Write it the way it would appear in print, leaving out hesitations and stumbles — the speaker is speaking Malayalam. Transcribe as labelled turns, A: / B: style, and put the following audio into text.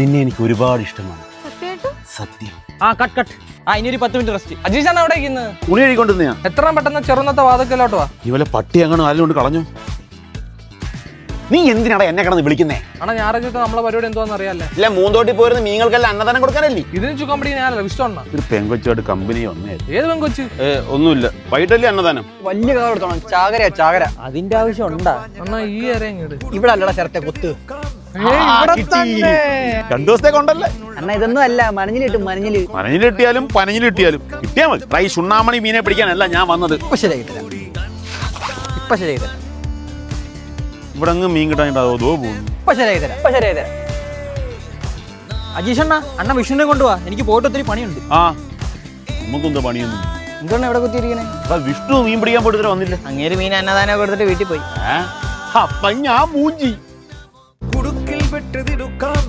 A: നിന്നെ എനിക്ക് ഒരുപാട് ഇഷ്ടമാണ്. സത്യം.
B: കട്ട്. ഇനി ഒരു 10 മിനിറ്റ് റെസ്റ്റ്. അജീഷാണ് അവിടെ
A: തുണി കഴിക്കൊണ്ടിരുന്ന
B: എത്രയും പെട്ടെന്ന് ചെറുന്നത്തെ വാതക്കലോട്ട് വാ.
A: ഇവലെ പട്ടി അങ്ങനെ ആരും കൊണ്ട് കളഞ്ഞു. നീ എന്തിനാടാ എന്നെ കിടന്ന് വിളിക്കുന്നേ?
B: ആണോ ഞായറാഴ്ച നമ്മളെ പരിപാടി എന്തോന്ന് അറിയാല്ലേ?
A: ഇല്ല, മൂന്തോട്ടി പോയിരുന്ന മീങ്ങൾക്കെല്ലാം അന്നദാനം കൊടുക്കാനല്ലേ?
B: ഇതിന് ചുക്കമ്പടി ഞാനല്ല വിഷ്ടമാണ്.
A: ഒരു പെങ്കൊച്ചുമായിട്ട് കമ്പനി വന്നേ.
B: ഏത് പെങ്കൊച്ച്?
A: ഒന്നുമില്ല, വൈകിട്ടല്ലേ അന്നദാനം.
C: വലിയ കഥ കൊടുത്തോണം. ചാകര അതിന്റെ ആവശ്യം ഉണ്ടാ?
B: എന്നാ ഈ ഇറങ്ങിട്.
C: ഇവിടെ അല്ലടാ ചേർത്തെ കൊത്ത്.
A: 2 ദിവസത്തേക്ക് ഉണ്ടല്ലേ
C: അണ്ണാ? ഇതൊന്നും അല്ല,
A: മനഞ്ഞിലിട്ടിയാലും പനഞ്ഞിലിട്ടിയാലും കിട്ടിയാ മതി. ഈ ചുണ്ണാമണി മീനെ പിടിക്കാനല്ല ഞാൻ വന്നത്.
C: ഇപ്പൊ ശരിയാക്കി തരാം.
A: ഇവിടെ അങ്ങ് മീൻ കിട്ടാനിട്ടോ പോകുന്നു.
C: ഇപ്പൊ ശരിയായി തരാം. അജീഷണ്ണ, അണ്ണ വിഷ്ണുവിനെ കൊണ്ടുപോവാ. എനിക്ക് പോയിട്ട് ഒത്തിരി പണിയുണ്ട്.
A: നമുക്കെന്താ പണിയൊന്നും.
C: എന്താണ് ഇവിടെ കുത്തിയിരിക്കണേ?
A: വിഷ്ണു മീൻ പിടിക്കാൻ പോയിട്ട് വന്നില്ല.
C: അങ്ങേര് മീൻ അന്നദാനം കൊടുത്തിട്ട് വീട്ടിൽ പോയി.
A: അപ്പൊ ഞാൻ മൂഞ്ചി.
D: കുടുക്കിൽ വിട്ടതിടുക്കാം